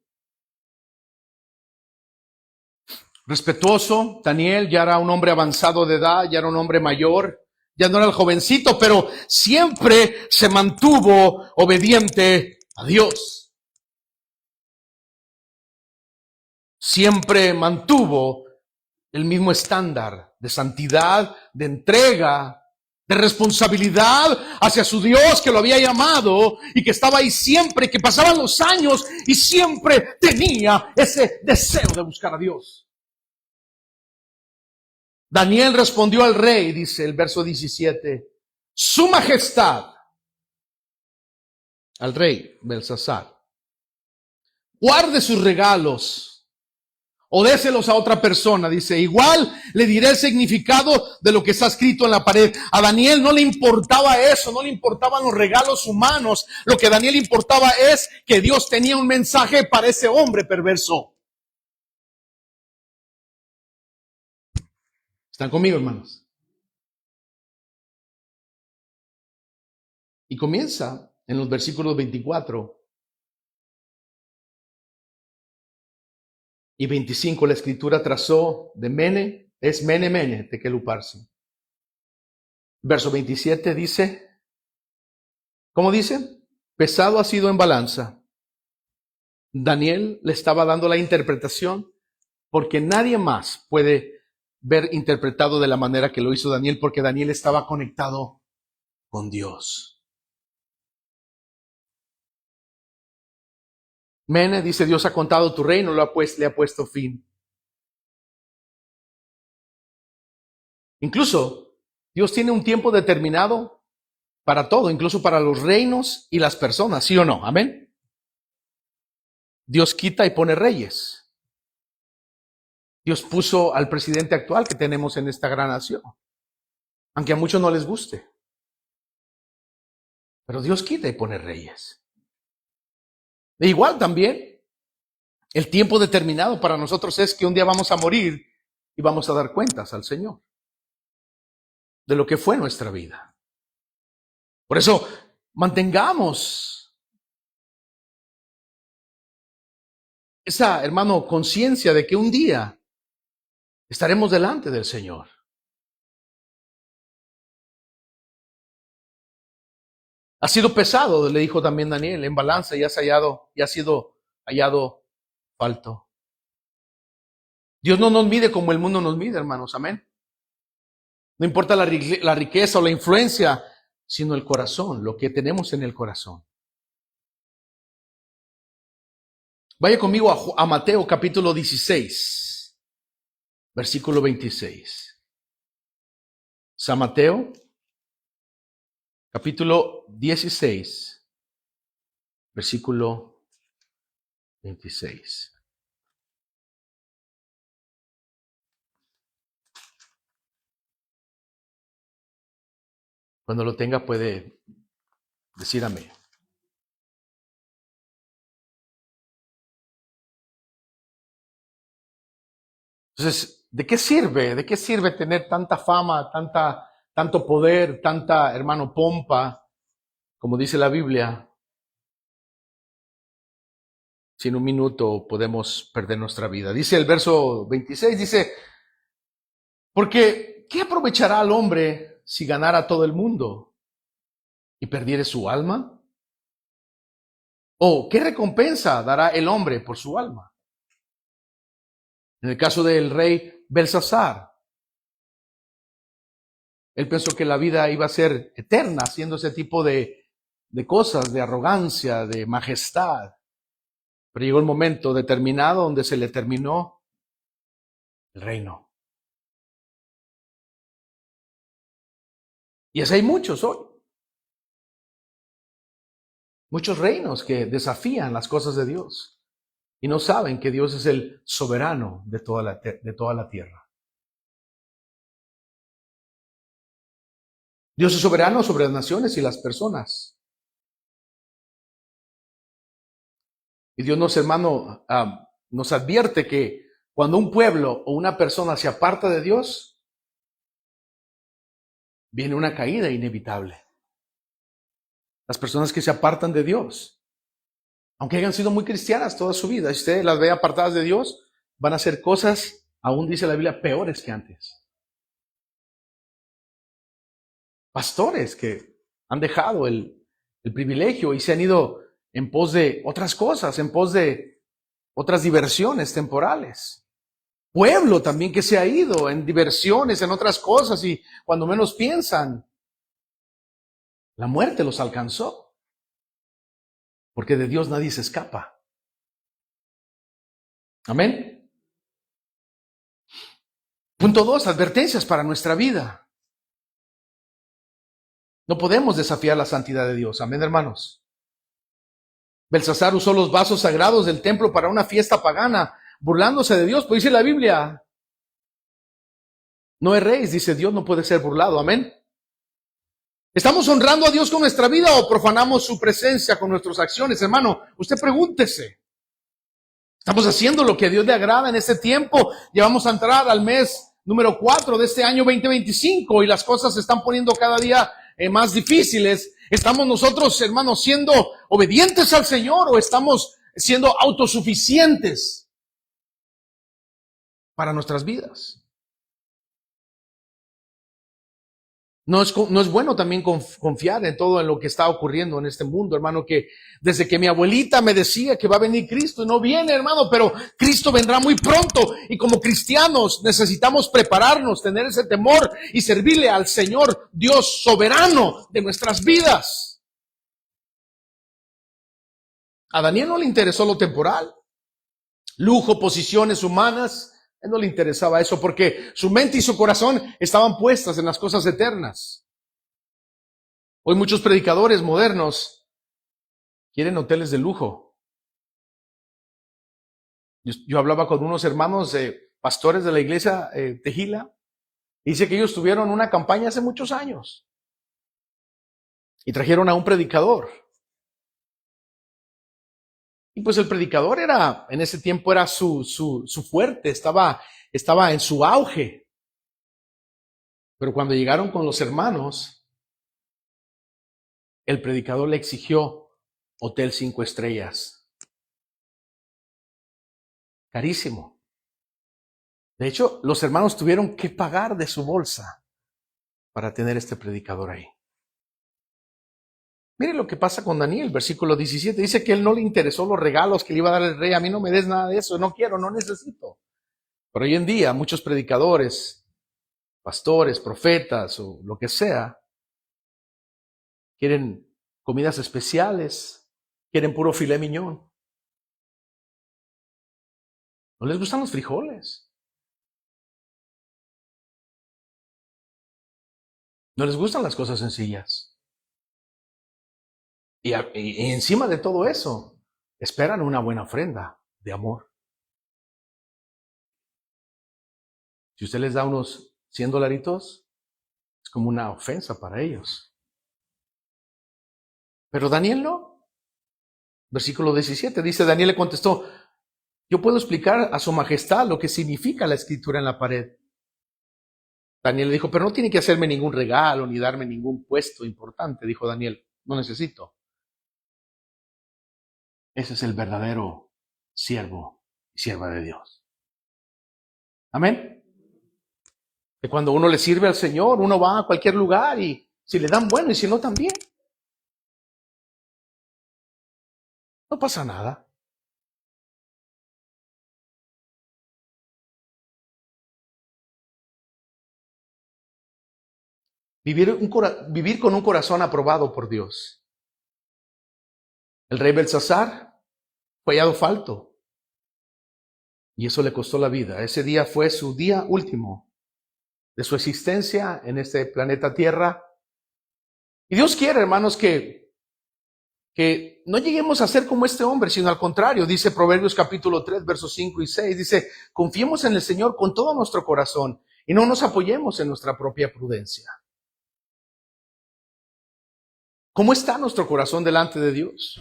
respetuoso, Daniel ya era un hombre avanzado de edad, ya era un hombre mayor, ya no era el jovencito, pero siempre se mantuvo obediente a Dios. Siempre mantuvo el mismo estándar de santidad, de entrega, de responsabilidad hacia su Dios que lo había llamado y que estaba ahí siempre, que pasaban los años y siempre tenía ese deseo de buscar a Dios. Daniel respondió al rey, dice el verso 17, su majestad, al rey Belsasar, guarde sus regalos o déselos a otra persona, dice, igual le diré el significado de lo que está escrito en la pared. A Daniel no le importaba eso, no le importaban los regalos humanos. Lo que a Daniel importaba es que Dios tenía un mensaje para ese hombre perverso. ¿Están conmigo, hermanos? Y comienza en los versículos 24 y 25, la escritura trazó de Mene, es Mene Mene, Tekel Upharsin. Verso 27 dice, ¿cómo dice? Pesado ha sido en balanza. Daniel le estaba dando la interpretación porque nadie más puede ver interpretado de la manera que lo hizo Daniel, porque Daniel estaba conectado con Dios. Mene dice, Dios ha contado tu reino, le ha puesto fin. Incluso, Dios tiene un tiempo determinado para todo, incluso para los reinos y las personas, ¿sí o no? Amén. Dios quita y pone reyes. Dios puso al presidente actual que tenemos en esta gran nación, aunque a muchos no les guste. Pero Dios quita y pone reyes. E igual también, el tiempo determinado para nosotros es que un día vamos a morir y vamos a dar cuentas al Señor de lo que fue nuestra vida. Por eso, mantengamos esa, hermano, conciencia de que un día estaremos delante del Señor. Ha sido pesado, le dijo también Daniel, en balanza y has sido hallado falto. Dios no nos mide como el mundo nos mide, hermanos, amén. No importa la riqueza o la influencia, sino el corazón, lo que tenemos en el corazón. Vaya conmigo a Mateo capítulo 16, versículo 26. San Mateo capítulo 16, versículo 26. Cuando lo tenga puede decir amén. Entonces, ¿de qué sirve? ¿De qué sirve tener tanta fama, tanto poder, tanta, hermano, pompa, como dice la Biblia, si en un minuto podemos perder nuestra vida? Dice el verso 26, dice, porque ¿qué aprovechará al hombre si ganara todo el mundo y perdiere su alma? ¿O qué recompensa dará el hombre por su alma? En el caso del rey Belsasar, él pensó que la vida iba a ser eterna haciendo ese tipo de cosas, de arrogancia, de majestad. Pero llegó el momento determinado donde se le terminó el reino. Y así hay muchos hoy. Muchos reinos que desafían las cosas de Dios y no saben que Dios es el soberano de toda la tierra. Dios es soberano sobre las naciones y las personas. Y Dios nos, hermano, nos advierte que cuando un pueblo o una persona se aparta de Dios, viene una caída inevitable. Las personas que se apartan de Dios, aunque hayan sido muy cristianas toda su vida, si usted las ve apartadas de Dios, van a hacer cosas, aún dice la Biblia, peores que antes. Pastores que han dejado el privilegio y se han ido en pos de otras cosas, en pos de otras diversiones temporales. Pueblo también que se ha ido en diversiones, en otras cosas, y cuando menos piensan, la muerte los alcanzó. Porque de Dios nadie se escapa. Amén. Punto 2, advertencias para nuestra vida. No podemos desafiar la santidad de Dios. Amén, hermanos. Belsasar usó los vasos sagrados del templo para una fiesta pagana, burlándose de Dios. Pues dice la Biblia, no erréis, dice Dios, no puede ser burlado. Amén. ¿Estamos honrando a Dios con nuestra vida o profanamos su presencia con nuestras acciones? Hermano, usted pregúntese. ¿Estamos haciendo lo que a Dios le agrada en este tiempo? Ya vamos a entrar al mes número 4 de este año 2025 y las cosas se están poniendo cada día más difíciles. ¿Estamos nosotros, hermanos, siendo obedientes al Señor o estamos siendo autosuficientes para nuestras vidas? No es bueno también confiar en todo en lo que está ocurriendo en este mundo, hermano, que desde que mi abuelita me decía que va a venir Cristo, y no viene, hermano, pero Cristo vendrá muy pronto, y como cristianos necesitamos prepararnos, tener ese temor y servirle al Señor, Dios soberano de nuestras vidas. A Daniel no le interesó lo temporal, lujo, posiciones humanas. A él no le interesaba eso porque su mente y su corazón estaban puestas en las cosas eternas. Hoy muchos predicadores modernos quieren hoteles de lujo. Yo hablaba con unos hermanos pastores de la iglesia Tejila. Dice que ellos tuvieron una campaña hace muchos años y trajeron a un predicador. Y pues el predicador en ese tiempo era su fuerte, estaba en su auge. Pero cuando llegaron con los hermanos, el predicador le exigió hotel 5 estrellas. Carísimo. De hecho, los hermanos tuvieron que pagar de su bolsa para tener este predicador ahí. Mire lo que pasa con Daniel, versículo 17. Dice que él no le interesó los regalos que le iba a dar el rey. A mí no me des nada de eso, no quiero, no necesito. Pero hoy en día muchos predicadores, pastores, profetas o lo que sea, quieren comidas especiales, quieren puro filé miñón. No les gustan los frijoles. No les gustan las cosas sencillas. Y encima de todo eso, esperan una buena ofrenda de amor. Si usted les da unos $100, es como una ofensa para ellos. Pero Daniel no. Versículo 17 dice, Daniel le contestó, yo puedo explicar a su majestad lo que significa la escritura en la pared. Daniel le dijo, pero no tiene que hacerme ningún regalo ni darme ningún puesto importante, dijo Daniel, no necesito. Ese es el verdadero siervo y sierva de Dios. Amén. Que cuando uno le sirve al Señor, uno va a cualquier lugar y si le dan bueno y si no también. No pasa nada. Vivir con un corazón aprobado por Dios. El rey Belsasar fue hallado falto y eso le costó la vida. Ese día fue su día último de su existencia en este planeta Tierra. Y Dios quiere, hermanos, que no lleguemos a ser como este hombre, sino al contrario. Dice Proverbios capítulo 3, versos 5 y 6. Dice, confiemos en el Señor con todo nuestro corazón y no nos apoyemos en nuestra propia prudencia. ¿Cómo está nuestro corazón delante de Dios?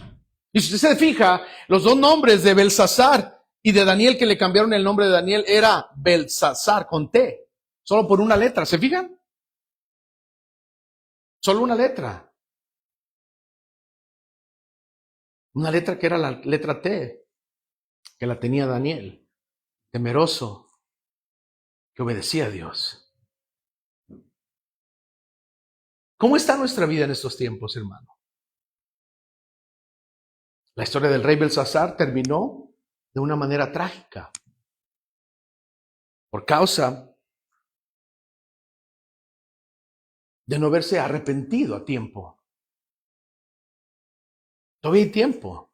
Y si usted se fija, los dos nombres de Belsasar y de Daniel que le cambiaron el nombre de Daniel era Belsasar con T, solo por una letra. ¿Se fijan? Solo una letra. Una letra que era la letra T, que la tenía Daniel, temeroso, que obedecía a Dios. ¿Cómo está nuestra vida en estos tiempos, hermano? La historia del rey Belsasar terminó de una manera trágica por causa de no haberse arrepentido a tiempo. Todavía hay tiempo.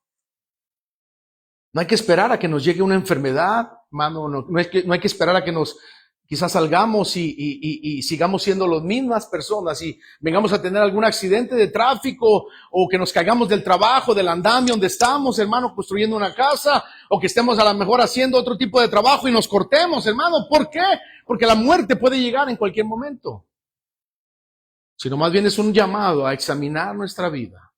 No hay que esperar a que nos llegue una enfermedad, hermano. No hay que esperar a que nos quizás salgamos y sigamos siendo las mismas personas y vengamos a tener algún accidente de tráfico o que nos caigamos del trabajo, del andamio donde estamos, hermano, construyendo una casa o que estemos a lo mejor haciendo otro tipo de trabajo y nos cortemos, hermano. ¿Por qué? Porque la muerte puede llegar en cualquier momento. Sino más bien es un llamado a examinar nuestra vida.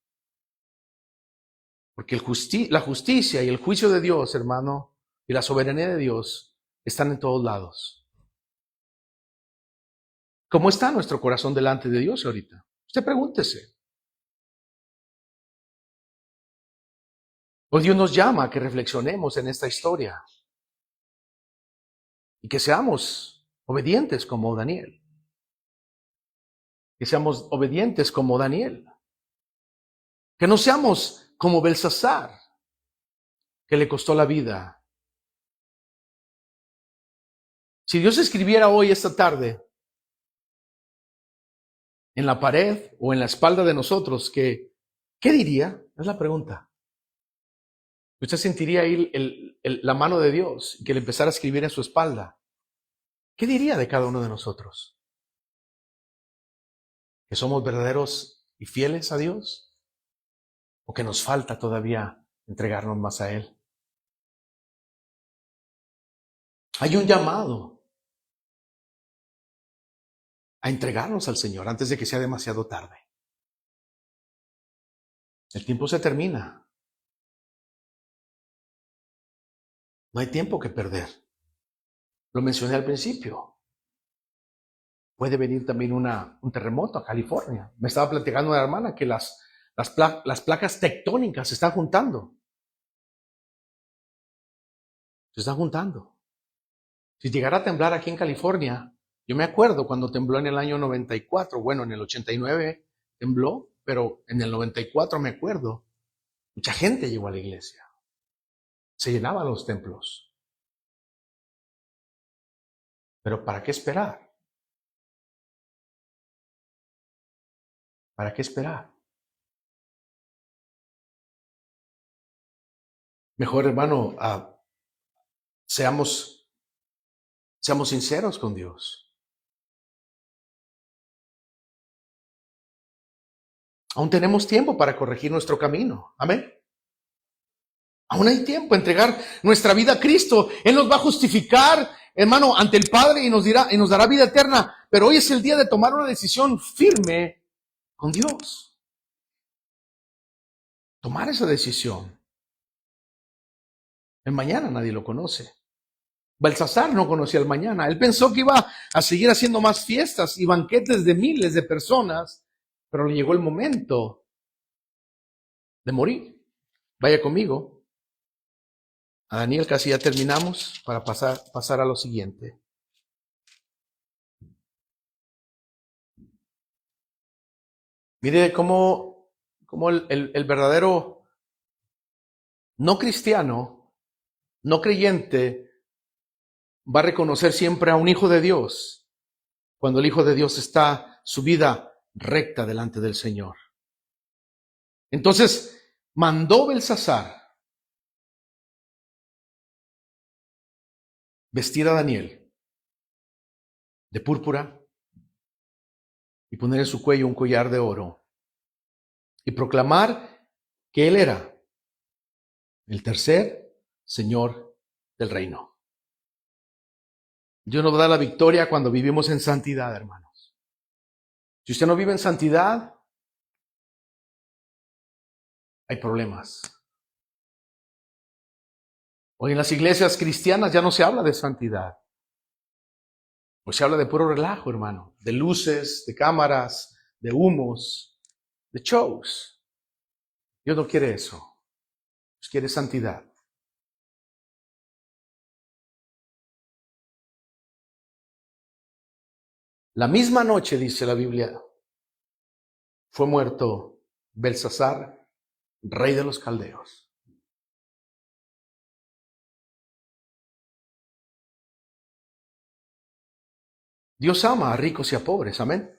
Porque la justicia y el juicio de Dios, hermano, y la soberanía de Dios están en todos lados. ¿Cómo está nuestro corazón delante de Dios ahorita? Usted pregúntese. Pues Dios nos llama a que reflexionemos en esta historia y que seamos obedientes como Daniel. Que seamos obedientes como Daniel. Que no seamos como Belsasar, que le costó la vida. Si Dios escribiera hoy, esta tarde, en la pared o en la espalda de nosotros, ¿qué diría? Es la pregunta. Usted sentiría ahí la mano de Dios que le empezara a escribir en su espalda. ¿Qué diría de cada uno de nosotros? ¿Que somos verdaderos y fieles a Dios? ¿O que nos falta todavía entregarnos más a Él? Hay un llamado a entregarnos al Señor antes de que sea demasiado tarde. El tiempo se termina. No hay tiempo que perder. Lo mencioné al principio. Puede venir también un terremoto a California. Me estaba platicando una hermana que las placas tectónicas se están juntando. Se están juntando. Si llegara a temblar aquí en California, yo me acuerdo cuando tembló en el año 94, bueno, en el 89 tembló, pero en el 94 me acuerdo, mucha gente llegó a la iglesia. Se llenaban los templos. Pero ¿para qué esperar? ¿Para qué esperar? Mejor, hermano, seamos sinceros con Dios. Aún tenemos tiempo para corregir nuestro camino. Amén. Aún hay tiempo, entregar nuestra vida a Cristo. Él nos va a justificar, hermano, ante el Padre y nos dará vida eterna. Pero hoy es el día de tomar una decisión firme con Dios. Tomar esa decisión. El mañana nadie lo conoce. Belsasar no conocía el mañana. Él pensó que iba a seguir haciendo más fiestas y banquetes de miles de personas, pero le llegó el momento de morir. Vaya conmigo a Daniel, casi ya terminamos, para pasar a lo siguiente. Mire cómo el verdadero no cristiano, no creyente, va a reconocer siempre a un hijo de Dios cuando el hijo de Dios está su vida recta delante del Señor. Entonces mandó Belsasar vestir a Daniel de púrpura y poner en su cuello un collar de oro y proclamar que él era el tercer señor del reino. Dios nos da la victoria cuando vivimos en santidad, hermanos. Si usted no vive en santidad, hay problemas. Hoy en las iglesias cristianas ya no se habla de santidad. Hoy se habla de puro relajo, hermano. De luces, de cámaras, de humos, de shows. Dios no quiere eso. Dios quiere santidad. La misma noche, dice la Biblia, fue muerto Belsasar, rey de los caldeos. Dios ama a ricos y a pobres, amén.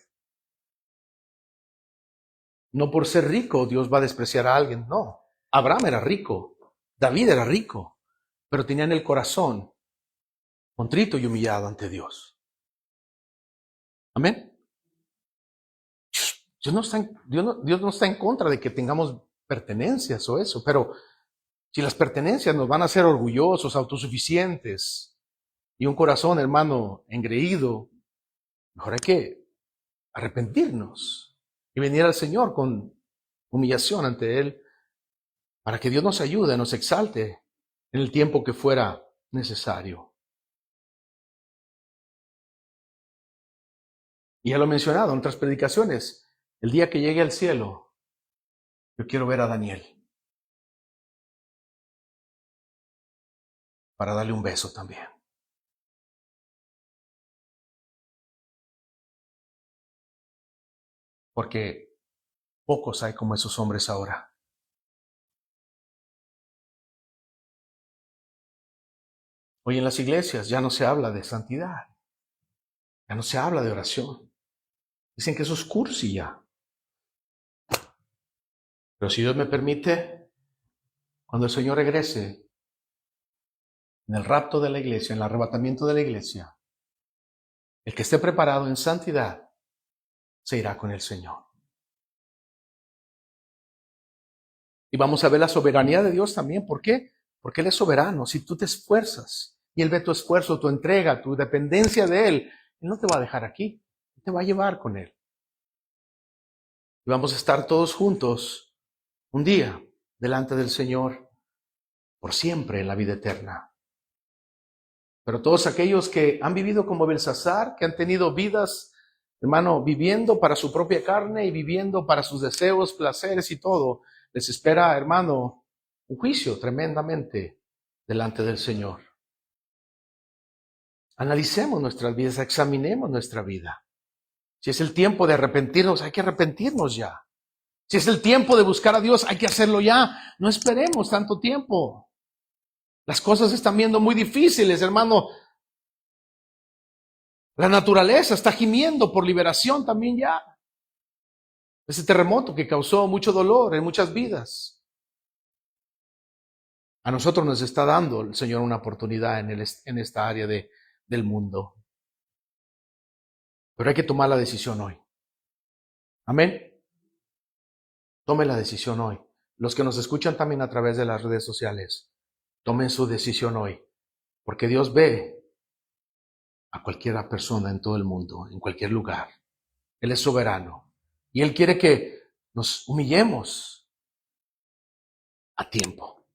No por ser rico Dios va a despreciar a alguien, no. Abraham era rico, David era rico, pero tenían el corazón contrito y humillado ante Dios. Amén. Dios no está en contra de que tengamos pertenencias o eso, pero si las pertenencias nos van a hacer orgullosos, autosuficientes y un corazón, hermano, engreído, mejor hay que arrepentirnos y venir al Señor con humillación ante Él para que Dios nos ayude, nos exalte en el tiempo que fuera necesario. Y ya lo he mencionado en otras predicaciones, el día que llegue al cielo, yo quiero ver a Daniel para darle un beso también. Porque pocos hay como esos hombres ahora. Hoy en las iglesias ya no se habla de santidad, ya no se habla de oración. Dicen que eso es cursi ya. Pero si Dios me permite, cuando el Señor regrese, en el rapto de la iglesia, en el arrebatamiento de la iglesia, el que esté preparado en santidad se irá con el Señor. Y vamos a ver la soberanía de Dios también. ¿Por qué? Porque Él es soberano. Si tú te esfuerzas y Él ve tu esfuerzo, tu entrega, tu dependencia de Él, Él no te va a dejar aquí, te va a llevar con Él. Y vamos a estar todos juntos un día delante del Señor por siempre en la vida eterna. Pero todos aquellos que han vivido como Belsasar, que han tenido vidas, hermano, viviendo para su propia carne y viviendo para sus deseos, placeres y todo, les espera, hermano, un juicio tremendamente delante del Señor. Analicemos nuestras vidas, examinemos nuestra vida. Si es el tiempo de arrepentirnos, hay que arrepentirnos ya. Si es el tiempo de buscar a Dios, hay que hacerlo ya. No esperemos tanto tiempo. Las cosas se están viendo muy difíciles, hermano. La naturaleza está gimiendo por liberación también ya. Ese terremoto que causó mucho dolor en muchas vidas. A nosotros nos está dando el Señor una oportunidad en esta área del mundo. Pero hay que tomar la decisión hoy. Amén. Tome la decisión hoy. Los que nos escuchan también a través de las redes sociales, tomen su decisión hoy. Porque Dios ve a cualquier persona en todo el mundo, en cualquier lugar. Él es soberano. Y Él quiere que nos humillemos a tiempo.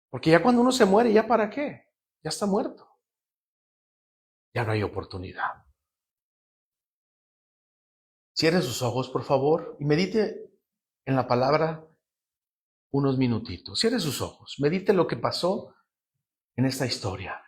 Porque ya cuando uno se muere, ¿ya para qué? Ya está muerto. Ya no hay oportunidad. Cierre sus ojos, por favor, y medite en la palabra unos minutitos. Cierre sus ojos. Medite lo que pasó en esta historia.